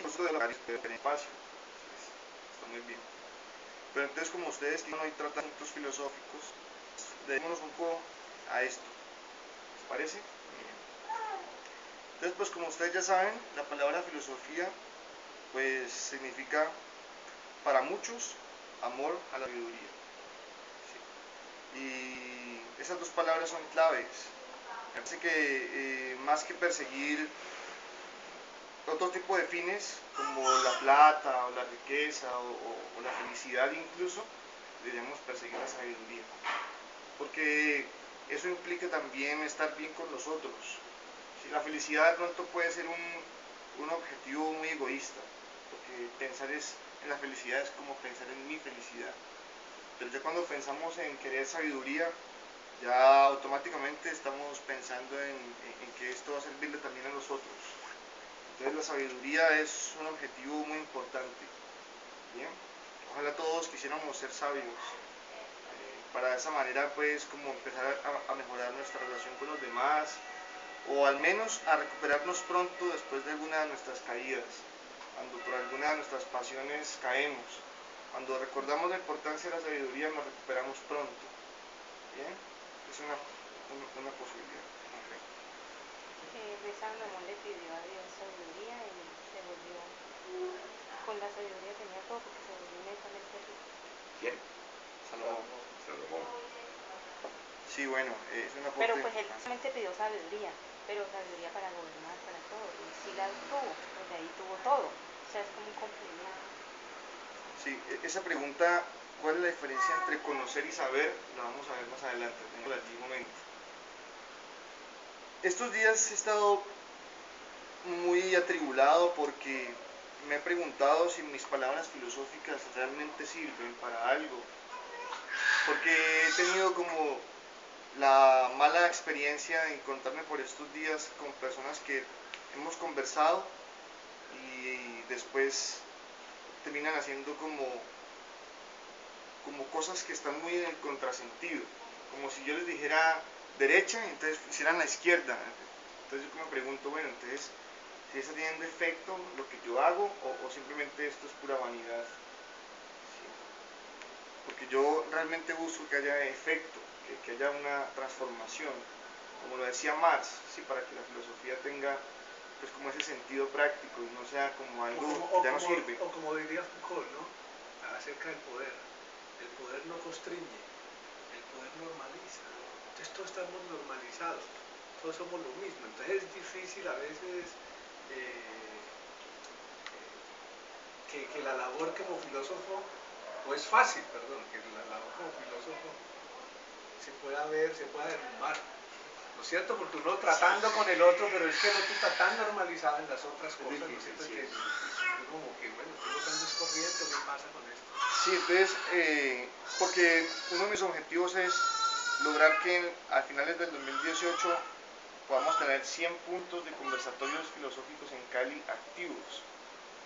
Justo de los del espacio. Está muy bien. Pero entonces, como ustedes quieren hoy tratar asuntos filosóficos, dediquémonos un poco a esto. ¿Les parece? Entonces, pues como ustedes ya saben, la palabra filosofía pues significa para muchos amor a la sabiduría. ¿Sí? Y esas dos palabras son claves. Me parece que más que perseguir otro tipo de fines como la plata o la riqueza o la felicidad incluso, deberíamos perseguir la sabiduría. Porque eso implica también estar bien con nosotros. Si la felicidad de pronto puede ser un objetivo muy egoísta, porque pensar en la felicidad es como pensar en mi felicidad. Pero ya cuando pensamos en querer sabiduría, ya automáticamente estamos pensando en que esto va a servirle también a nosotros. Entonces la sabiduría es un objetivo muy importante. ¿Bien? Ojalá todos quisiéramos ser sabios. Para de esa manera pues como empezar a mejorar nuestra relación con los demás, o al menos a recuperarnos pronto después de alguna de nuestras caídas, cuando por alguna de nuestras pasiones caemos. Cuando recordamos la importancia de la sabiduría nos recuperamos pronto. ¿Bien? Es una posibilidad. Rey Salomón le pidió a Dios sabiduría y se volvió, con la sabiduría tenía todo porque se volvió inmensamente rico. ¿Quién? Salomón. Sí, bueno, es una Pero parte... pues él solamente pidió sabiduría, pero sabiduría para gobernar, para todo, y sí la tuvo, pues de ahí tuvo todo, o sea, es como un complemento. Sí, esa pregunta, ¿cuál es la diferencia entre conocer y saber? La vamos a ver más adelante, tengo allí un momento. Estos días he estado muy atribulado porque me he preguntado si mis palabras filosóficas realmente sirven para algo. Porque he tenido como la mala experiencia de encontrarme por estos días con personas que hemos conversado y después terminan haciendo como cosas que están muy en el contrasentido. Como si yo les dijera derecha, entonces hicieran la izquierda. Entonces yo me pregunto, bueno, entonces si está teniendo efecto lo que yo hago o simplemente esto es pura vanidad. ¿Sí? Porque yo realmente busco que haya efecto, que haya una transformación, como lo decía Marx, ¿sí? Para que la filosofía tenga pues como ese sentido práctico y no sea como algo que ya no sirve. O como diría Foucault, ¿no? Acerca del poder. El poder no constriñe, el poder normaliza. Entonces todos estamos normalizados, todos somos lo mismo. Entonces es difícil a veces que la labor como filósofo, o es fácil, perdón, que la labor como filósofo se pueda ver, se pueda derrumbar. ¿No es cierto? Porque uno tratando con el otro, pero es que el otro está tan normalizado en las otras cosas, ¿no es cierto? Que es como que, bueno, estoy botando corriente, ¿qué pasa con esto? Sí, entonces, porque uno de mis objetivos es lograr que a finales del 2018 podamos tener 100 puntos de conversatorios filosóficos en Cali activos.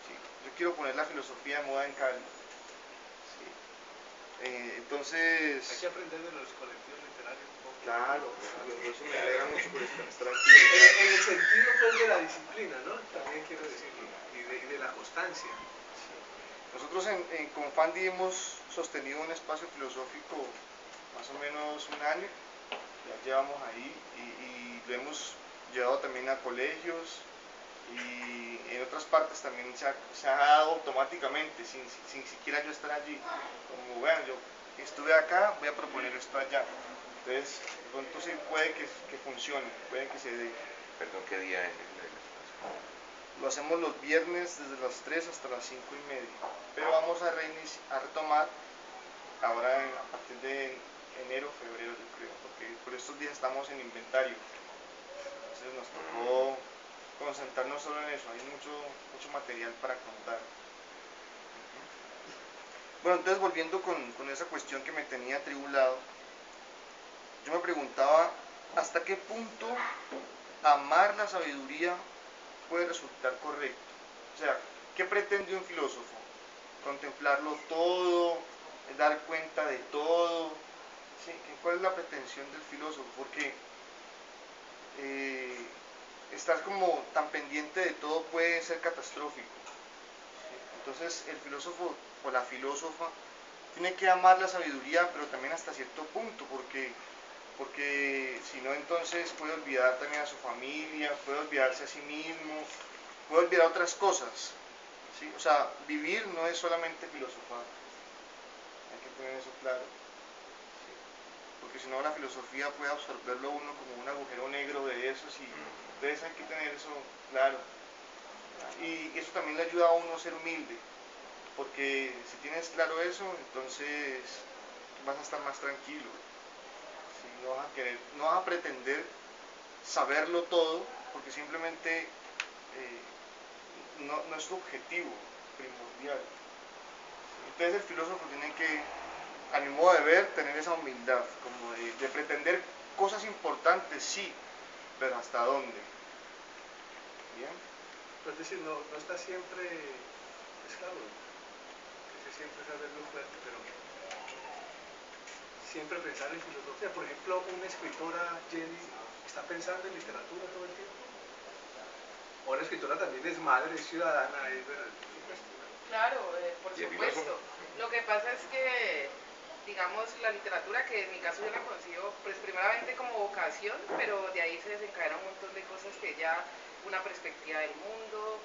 ¿Sí? Yo quiero poner la filosofía de moda en Cali. ¿Sí? Entonces... Hay que aprender de los colectivos literarios un poco. Claro, eso me alegra mucho por estar aquí. En el sentido pues de la disciplina, ¿no? También quiero decirlo, y de la constancia. Sí. Nosotros en Confandi hemos sostenido un espacio filosófico más o menos un año, ya llevamos ahí y lo hemos llevado también a colegios y en otras partes también se ha dado automáticamente, sin siquiera yo estar allí. Como vean, yo estuve acá, voy a proponer esto allá. Entonces, de pronto sí puede que funcione, puede que se dé. Perdón, ¿qué día es el espacio? Lo hacemos los viernes desde las 3 hasta las 5:30. Pero vamos a retomar ahora a partir de enero, febrero, yo creo, porque por estos días estamos en inventario. Entonces nos tocó concentrarnos solo en eso, hay mucho material para contar. Bueno, entonces volviendo con esa cuestión que me tenía atribulado, yo me preguntaba hasta qué punto amar la sabiduría puede resultar correcto. O sea, ¿qué pretende un filósofo? Contemplarlo todo, dar cuenta de todo. ¿Sí? ¿Cuál es la pretensión del filósofo? Porque estar como tan pendiente de todo puede ser catastrófico. Entonces el filósofo o la filósofa tiene que amar la sabiduría, pero también hasta cierto punto, porque si no entonces puede olvidar también a su familia, puede olvidarse a sí mismo, puede olvidar otras cosas, ¿sí? O sea, vivir no es solamente filosofar, hay que tener eso claro, ¿sí? Porque si no la filosofía puede absorberlo uno como un agujero negro de esos y entonces hay que tener eso claro. Y eso también le ayuda a uno a ser humilde, porque si tienes claro eso, entonces vas a estar más tranquilo. ¿Sí? No vas a querer, no vas a pretender saberlo todo, porque simplemente no es tu objetivo primordial. Entonces el filósofo tiene que, a mi modo de ver, tener esa humildad, como de pretender cosas importantes, sí, pero ¿hasta dónde? ¿Bien? Es decir, no está siempre, es claro, ese siempre saberlo fuerte, pero siempre pensar en filosofía. Por ejemplo, una escritora, Jenny, está pensando en literatura todo el tiempo. O una escritora también es madre, es ciudadana, es verdad, por supuesto. Claro, por Y el supuesto. filósofo. Lo que pasa es que, digamos, la literatura, que en mi caso yo la consigo, pues primeramente como vocación, pero de ahí se desencadena un montón de cosas que ya, una perspectiva del mundo,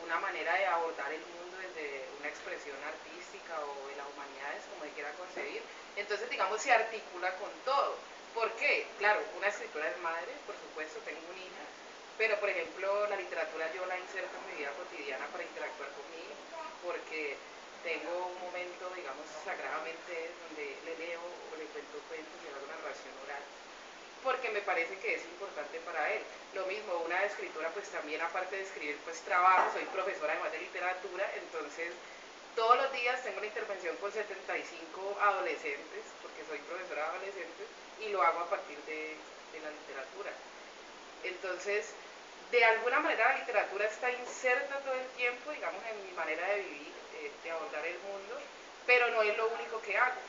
una manera de abordar el mundo desde una expresión artística o de las humanidades, como se quiera concebir. Entonces, digamos, se articula con todo. ¿Por qué? Claro, una escritora es madre, por supuesto, tengo una hija, pero por ejemplo la literatura yo la inserto en mi vida cotidiana para interactuar con mi hijo, porque tengo un momento, digamos, sagradamente donde le leo o le cuento cuentos y hago una narración oral, porque me parece que es importante para él. Lo mismo, una escritora pues también aparte de escribir pues trabajo, soy profesora además de literatura, entonces todos los días tengo una intervención con 75 adolescentes, porque soy profesora de adolescentes, y lo hago a partir de la literatura. Entonces, de alguna manera la literatura está inserta todo el tiempo, digamos, en mi manera de vivir, de abordar el mundo, pero no es lo único que hago.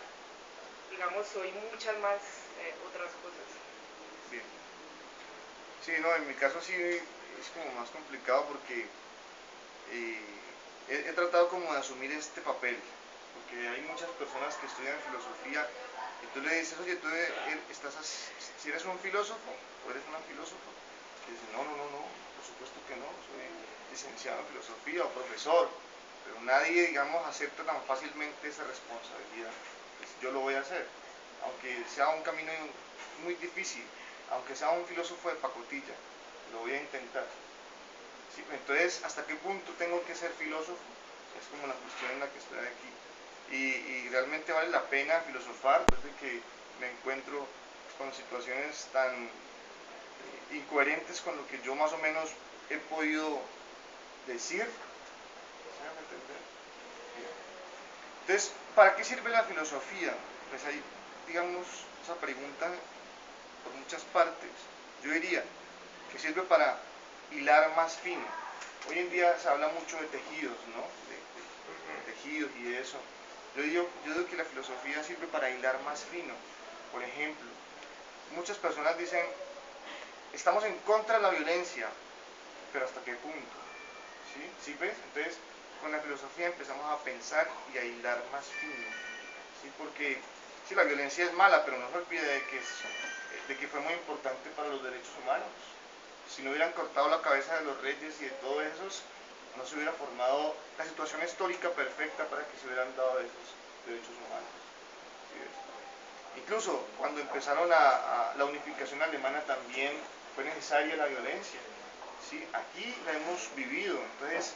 Digamos, soy muchas más otras cosas. Bien. Sí, no, en mi caso sí es como más complicado porque he tratado como de asumir este papel, porque hay muchas personas que estudian filosofía y tú le dices, oye, si eres un filósofo o eres una filósofa, y dicen, no, por supuesto que no, soy licenciado en filosofía o profesor, pero nadie, digamos, acepta tan fácilmente esa responsabilidad. Pues yo lo voy a hacer, aunque sea un camino muy difícil, aunque sea un filósofo de pacotilla, lo voy a intentar. ¿Sí? Entonces, ¿hasta qué punto tengo que ser filósofo? Es como la cuestión en la que estoy aquí. Y realmente vale la pena filosofar después de que me encuentro con situaciones tan incoherentes con lo que yo más o menos he podido decir. ¿Se me entender? Bien. Entonces, ¿para qué sirve la filosofía? Pues ahí, digamos, esa pregunta por muchas partes. Yo diría que sirve para hilar más fino. Hoy en día se habla mucho de tejidos, ¿no? De tejidos y de eso. Yo digo que la filosofía sirve para hilar más fino. Por ejemplo, muchas personas dicen, estamos en contra de la violencia, pero ¿hasta qué punto? ¿Sí? ¿Sí ves? Entonces, con la filosofía empezamos a pensar y a hilar más fino. ¿Sí? Porque sí, la violencia es mala, pero no se olvide de que fue muy importante para los derechos humanos. Si no hubieran cortado la cabeza de los reyes y de todos esos, no se hubiera formado la situación histórica perfecta para que se hubieran dado esos derechos humanos. ¿Sí ves? Incluso cuando empezaron la unificación alemana también fue necesaria la violencia. ¿Sí? Aquí la hemos vivido, entonces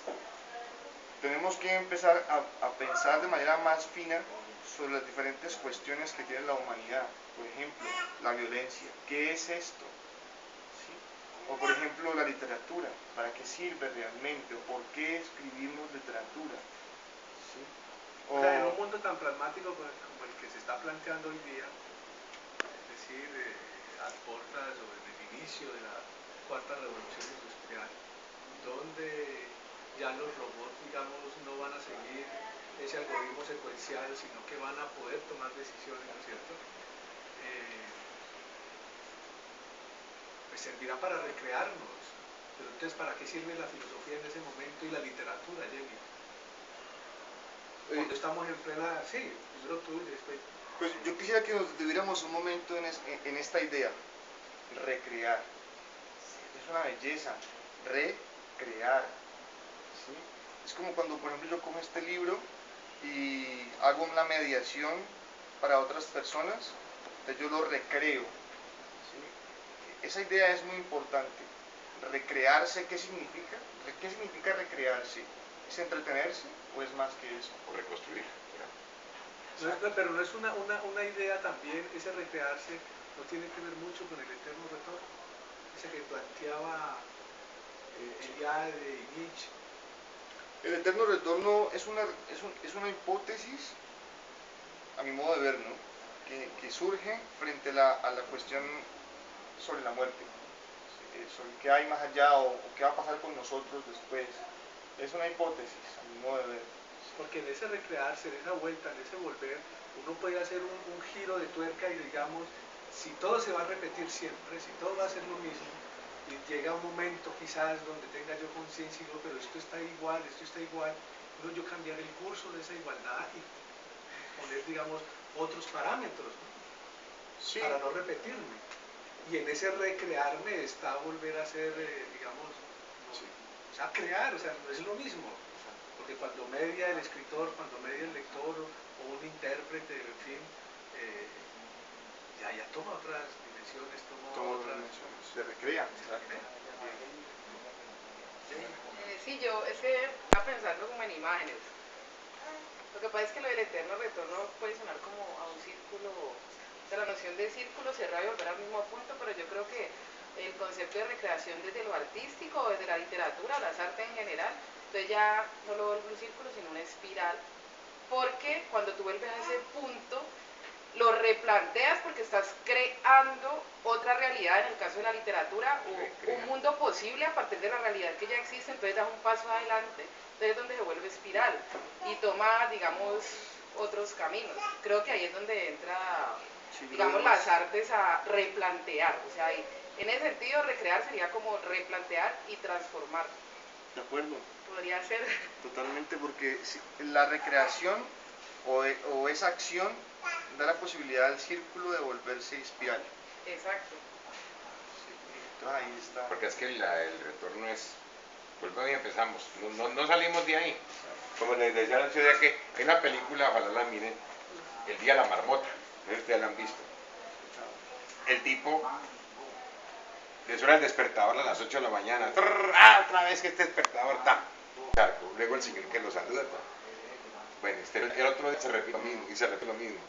tenemos que empezar a pensar de manera más fina sobre las diferentes cuestiones que tiene la humanidad. Por ejemplo, la violencia. ¿Qué es esto? ¿Sí? O por ejemplo, la literatura. ¿Para qué sirve realmente? ¿O por qué escribimos literatura? ¿Sí? O sea, en un mundo tan pragmático como el que se está planteando hoy día, es decir, a puertas o en el inicio de la cuarta revolución industrial, donde ya los robots, digamos, no van a seguir ese algoritmo secuencial, sino que van a poder tomar decisiones, ¿no es cierto? Pues servirá para recrearnos. Pero entonces, ¿para qué sirve la filosofía en ese momento y la literatura, Jenny? cuando estamos en plena, sí, primero tú y después. Pues yo quisiera que nos detuviéramos un momento en esta idea, recrear. Es una belleza, recrear. ¿Sí? Es como cuando, por ejemplo, yo cojo este libro y hago una mediación para otras personas, entonces yo lo recreo. ¿Sí? Esa idea es muy importante. Recrearse, ¿qué significa? ¿Qué significa recrearse? ¿Es entretenerse o es más que eso? O reconstruir. Pero no es una idea también, ese recrearse no tiene que ver mucho con el eterno retorno, ese que planteaba Eliade y Nietzsche. El eterno retorno es una hipótesis, a mi modo de ver, ¿no? Que surge frente a la cuestión sobre la muerte, sobre qué hay más allá o qué va a pasar con nosotros después. Es una hipótesis, a mi modo de ver. Porque en ese recrearse, en esa vuelta, en ese volver, uno puede hacer un giro de tuerca y digamos, si todo se va a repetir siempre, si todo va a ser lo mismo, y llega un momento quizás donde tenga yo conciencia y digo, pero esto está igual, puedo yo cambiar el curso de esa igualdad y poner, digamos, otros parámetros, ¿no? Sí. Para no repetirme. Y en ese recrearme está volver a ser, digamos, Sí. o sea, crear, o sea, no es lo mismo. Porque cuando media el escritor, cuando media el lector o un intérprete, en fin, ya toma otras dimensiones, toma otras dimensiones, se recrea. Sí, yo es que estaba pensando como en imágenes. Lo que pasa es que lo del eterno retorno puede sonar como a un círculo, o sea, la noción de círculo cerrado y volver al mismo punto, pero yo creo que el concepto de recreación desde lo artístico, desde la literatura, las artes en general, entonces ya no lo vuelve un círculo, sino una espiral, porque cuando tú vuelves a ese punto, lo replanteas porque estás creando otra realidad, en el caso de la literatura, un mundo posible a partir de la realidad que ya existe, entonces das un paso adelante, entonces es donde se vuelve espiral y toma, digamos, otros caminos. Creo que ahí es donde entra, Sí, digamos, las artes a replantear, o sea, en ese sentido recrear sería como replantear y transformar. De acuerdo. Podría ser. Totalmente, porque la recreación o esa acción da la posibilidad al círculo de volverse espiral. Exacto. Sí, entonces ahí está. Porque es que el retorno es, volvemos y empezamos, no salimos de ahí. Como les decía la ciudad que hay una película, ojalá la miren, El Día de la Marmota, no sé si ustedes la han visto. El tipo le suena el despertador a las 8 de la mañana, otra vez que este despertador está. Luego el señor que lo saluda. Bueno, el otro día se repite lo mismo y se repite lo mismo.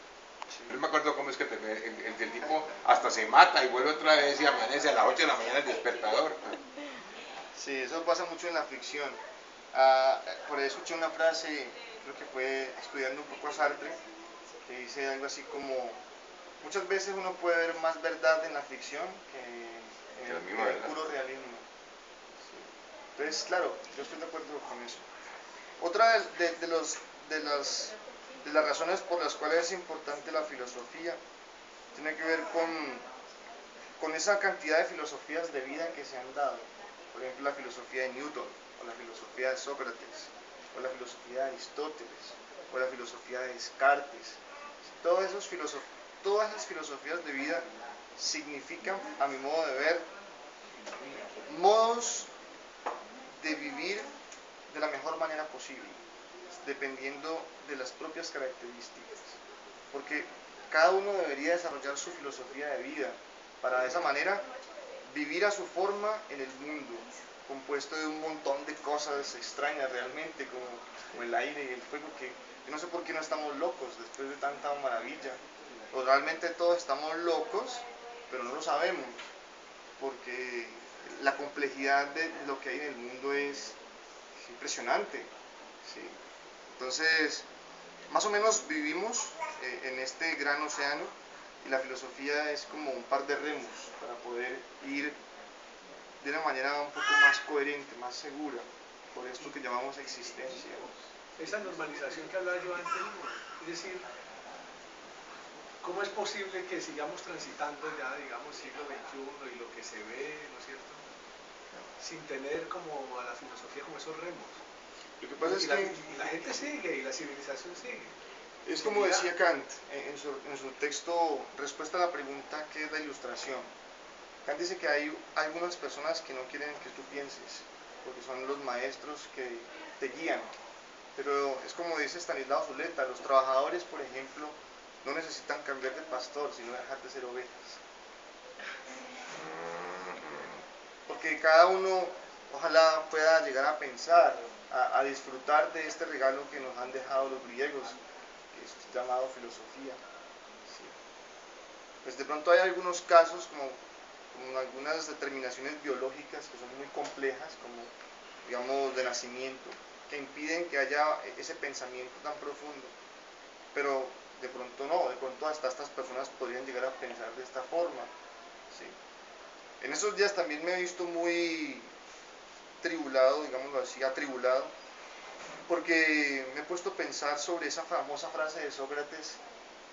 No me acuerdo cómo es que el tipo hasta se mata y vuelve otra vez y amanece a las 8 de la mañana el despertador. Sí, eso pasa mucho en la ficción. Por ahí escuché una frase, creo que fue estudiando un poco a Sartre, que dice algo así como, muchas veces uno puede ver más verdad en la ficción que en el puro realismo. Sí. Entonces, claro, yo estoy de acuerdo con eso. Otra de las razones por las cuales es importante la filosofía tiene que ver con esa cantidad de filosofías de vida que se han dado. Por ejemplo, la filosofía de Newton, o la filosofía de Sócrates, o la filosofía de Aristóteles, o la filosofía de Descartes. Todas esas filosofías de vida significan, a mi modo de ver, modos de vivir de la mejor manera posible, dependiendo de las propias características. Porque cada uno debería desarrollar su filosofía de vida para de esa manera vivir a su forma en el mundo, compuesto de un montón de cosas extrañas realmente, como el aire y el fuego, que yo no sé por qué no estamos locos después de tanta maravilla. O realmente todos estamos locos, pero no lo sabemos, porque la complejidad de lo que hay en el mundo es impresionante. ¿Sí? Entonces, más o menos vivimos en este gran océano y la filosofía es como un par de remos para poder ir de una manera un poco más coherente, más segura, por esto que llamamos existencia. Esa normalización que hablaba yo antes, es decir, ¿cómo es posible que sigamos transitando ya, digamos, siglo XXI y lo que se ve, ¿no es cierto? Sin tener como a la filosofía como esos remos. Lo que pasa es Y que la gente sigue y la civilización sigue. es como decía Kant en su texto Respuesta a la pregunta ¿qué es la ilustración? Kant dice que hay algunas personas que no quieren que tú pienses, porque son los maestros que te guían. Pero es como dice Stanislao Zuleta, los trabajadores, por ejemplo, no necesitan cambiar de pastor, sino dejar de ser ovejas. Porque cada uno, ojalá pueda llegar a pensar, a disfrutar de este regalo que nos han dejado los griegos, que es llamado filosofía. Sí. Pues de pronto hay algunos casos, como algunas determinaciones biológicas que son muy complejas, como digamos de nacimiento, que impiden que haya ese pensamiento tan profundo. Pero de pronto no, de pronto hasta estas personas podrían llegar a pensar de esta forma. ¿Sí? En esos días también me he visto muy tribulado, digámoslo así, atribulado, porque me he puesto a pensar sobre esa famosa frase de Sócrates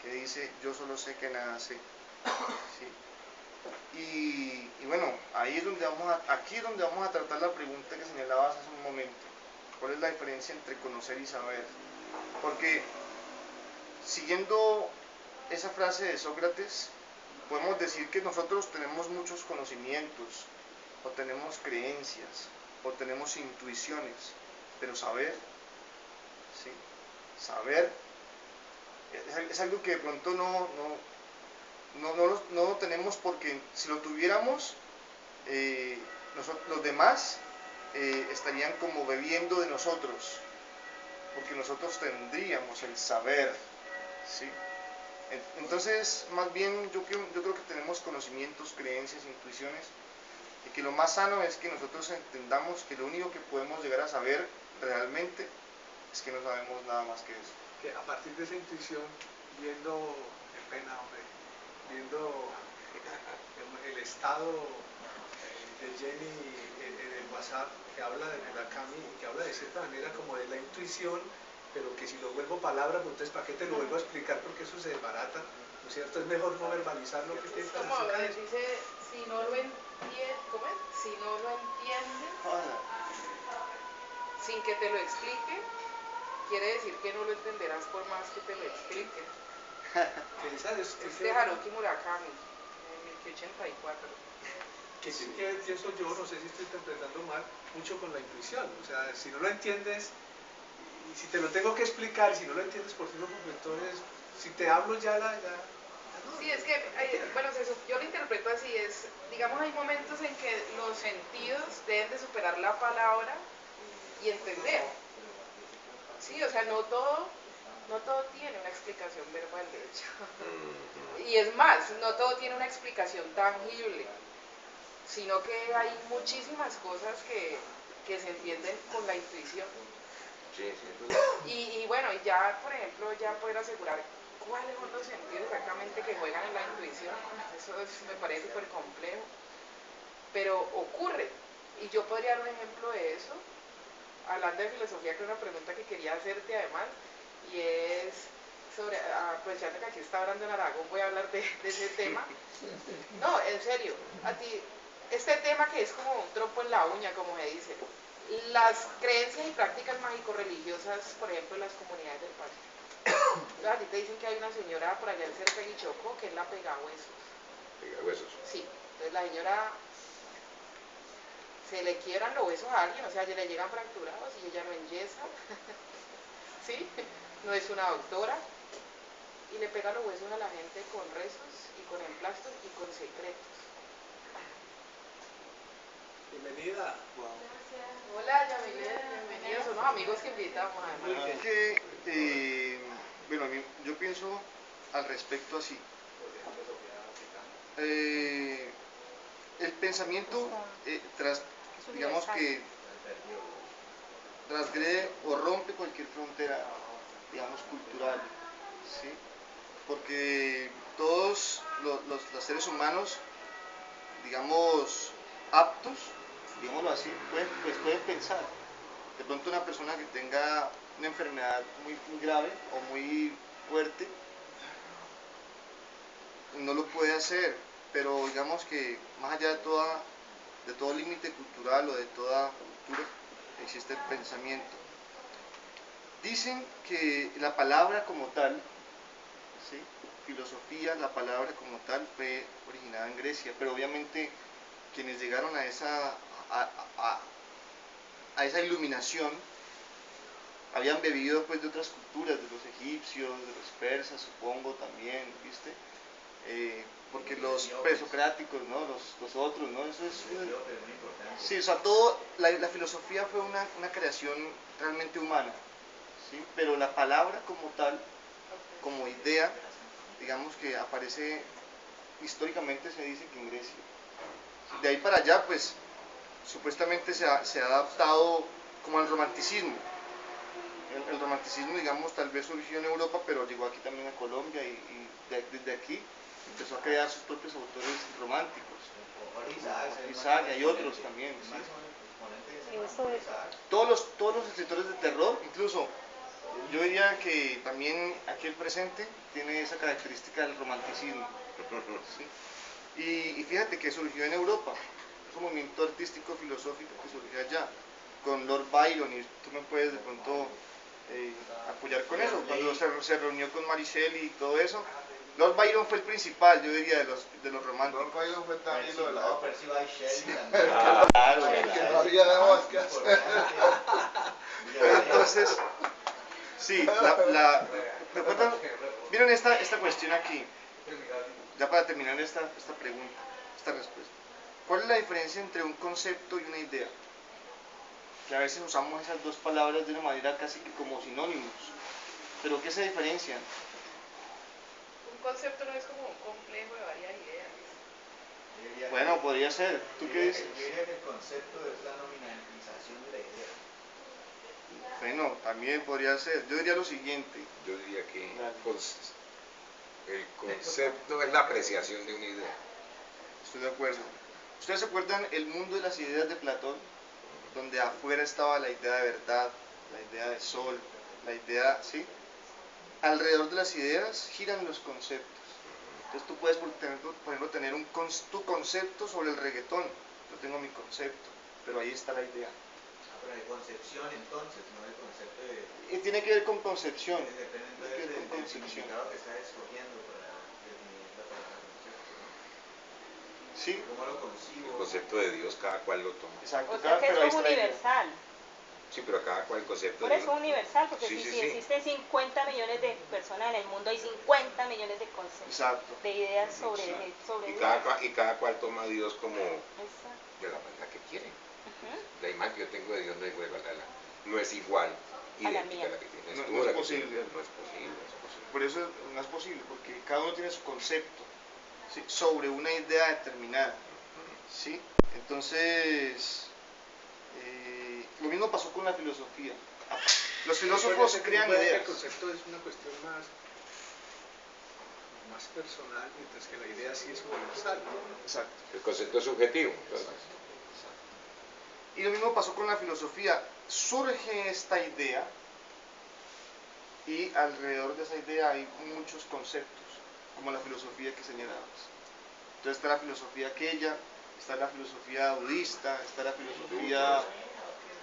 que dice, yo solo sé que nada sé. ¿Sí? Y bueno, ahí es donde aquí es donde vamos a tratar la pregunta que señalabas hace un momento. ¿Cuál es la diferencia entre conocer y saber? Porque siguiendo esa frase de Sócrates, podemos decir que nosotros tenemos muchos conocimientos, o tenemos creencias, o tenemos intuiciones, pero saber, ¿sí? Saber es algo que de pronto no lo tenemos, porque si lo tuviéramos, los demás estarían como bebiendo de nosotros, porque nosotros tendríamos el saber, ¿sí? Entonces, más bien yo creo que tenemos conocimientos, creencias, intuiciones, y que lo más sano es que nosotros entendamos que lo único que podemos llegar a saber realmente es que no sabemos nada más que eso. Que a partir de esa intuición, viendo, qué pena, hombre, viendo el estado de Jenny en el WhatsApp, que habla de Murakami, que habla de cierta manera como de la intuición, pero que si lo vuelvo palabra, pues entonces ¿para qué te lo vuelvo a explicar? Porque eso se desbarata, ¿no es cierto? Es mejor no verbalizar lo que piensas. Como dice, si no lo entiendes, ¿cómo es? Si no lo entiendes, sin que te lo explique, quiere decir que no lo entenderás por más que te lo expliquen. Es de Haruki Murakami, en 1984. Que tiene que ver, pienso yo, no sé si estoy interpretando mal, mucho con la intuición. O sea, si no lo entiendes, y si te lo tengo que explicar, si no lo entiendes por ti mismo, entonces, si te hablo ya no. Sí, es que, bueno, yo lo interpreto así, digamos, hay momentos en que los sentidos deben de superar la palabra y entender. Sí, o sea, no todo tiene una explicación verbal, de hecho. Y es más, no todo tiene una explicación tangible, sino que hay muchísimas cosas que se entienden con la intuición. Sí, Y bueno, ya, por ejemplo, ya poder asegurar cuáles son los sentidos exactamente que juegan en la intuición, eso me parece súper complejo, pero ocurre. Y yo podría dar un ejemplo de eso, hablando de filosofía, que es una pregunta que quería hacerte además, y es sobre, aprovechando que aquí está hablando en Aragón, voy a hablar de ese tema. No, en serio, a ti, este tema que es como un trompo en la uña, como se dice, las creencias y prácticas mágico-religiosas, por ejemplo, en las comunidades del Pacífico. Entonces, a ti te dicen que hay una señora por allá en Serpegui Chocó que es la pegahuesos. Pegahuesos. Sí, entonces la señora se le quiebran los huesos a alguien, o sea, le llegan fracturados y ella lo enyesa, ¿sí? No es una doctora, y le pega los huesos a la gente con rezos y con emplastos y con secretos. Bienvenida. Wow. Hola, Yamilet, bienvenidos, son los amigos que invitamos además. Es que, bueno, yo pienso al respecto así. El pensamiento, digamos que transgrede o rompe cualquier frontera, digamos, cultural, ¿sí? Porque todos los seres humanos, digamos, aptos, digámoslo así, pueden pensar. De pronto una persona que tenga una enfermedad muy grave o muy fuerte no lo puede hacer, pero digamos que más allá de todo límite cultural o de toda cultura existe el pensamiento. Dicen que la palabra como tal, ¿sí? Filosofía, la palabra como tal fue originada en Grecia, pero obviamente quienes llegaron a esa iluminación habían bebido pues de otras culturas, de los egipcios, de los persas, supongo también, ¿viste? Porque los presocráticos, ¿no? Los otros, ¿no? Eso es sí, o sea, la filosofía fue una creación realmente humana, ¿sí? Pero la palabra como tal, como idea, digamos que aparece, históricamente se dice que en Grecia. De ahí para allá, pues, supuestamente se ha adaptado como al romanticismo. El romanticismo, digamos, tal vez surgió en Europa, pero llegó aquí también a Colombia y desde aquí empezó a crear sus propios autores románticos. Isaac, y hay otros también. ¿Sí? Eso es. Todos los escritores de terror, incluso yo diría que también aquí el presente tiene esa característica del romanticismo. ¿Sí? Y fíjate que surgió en Europa, es un movimiento artístico filosófico que surgió allá, con Lord Byron, y tú me puedes de pronto apoyar con eso, cuando se reunió con Mary Shelley y todo eso. Lord Byron fue el principal, yo diría, de los románticos. Lord Byron fue también lo de la ópera. Claro, Que no había más que hacer. Entonces, sí, ¿me acuerdan? Miren esta cuestión aquí, ya para terminar esta pregunta, esta respuesta. ¿Cuál es la diferencia entre un concepto y una idea? Que a veces usamos esas dos palabras de una manera casi que como sinónimos, pero ¿qué se diferencian? Un concepto no es como un complejo de varias ideas. Bueno, podría ser. ¿Tú qué dices? Yo diría que el concepto es la nominalización de la idea. Bueno, también podría ser. Yo diría lo siguiente. Yo diría que el concepto es la apreciación de una idea. Estoy de acuerdo. ¿Ustedes se acuerdan el mundo de las ideas de Platón? Donde afuera estaba la idea de verdad, la idea de sol, la idea, ¿sí? Alrededor de las ideas giran los conceptos. Entonces tú puedes, por ejemplo, tener tu concepto sobre el reggaetón. Yo tengo mi concepto, pero ahí está la idea. Pero hay concepción entonces, no el concepto de... Y tiene que ver con concepción. Depende entonces del significado que estás escogiendo para definir la palabra concepto, ¿no? Sí. ¿Cómo lo concibo? El concepto de Dios cada cual lo toma. Exacto. O sea que pero ahí eso es está la idea. universal. Sí, pero cada cual el concepto Por de eso Dios. es universal, porque Sí, si sí. existen 50 millones de personas en el mundo, hay 50 millones de conceptos, Exacto. de ideas sobre Y Dios. cada cual toma a Dios como Exacto. de la manera que quiere. Ujú. La imagen que yo tengo de Dios no es igual, idéntica a la que tienes No, tú, no es la que posible. tienes, no es posible, no es posible. Por eso no es posible, porque cada uno tiene su concepto, ¿sí? Sobre una idea determinada. ¿Sí? Entonces, lo mismo pasó con la filosofía. Los filósofos crean ideas. El concepto es una cuestión más personal, mientras que la idea sí es universal. Exacto. El concepto es subjetivo. Entonces, Y lo mismo pasó con la filosofía. Surge esta idea y alrededor de esa idea hay muchos conceptos, como la filosofía que señalabas. Entonces está la filosofía aquella, está la filosofía budista, está la filosofía,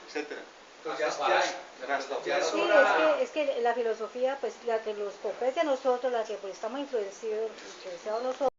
etcétera. Entonces ya es Sí, hora... es que la filosofía, pues la que nos compete a nosotros, la que pues estamos influenciados nosotros,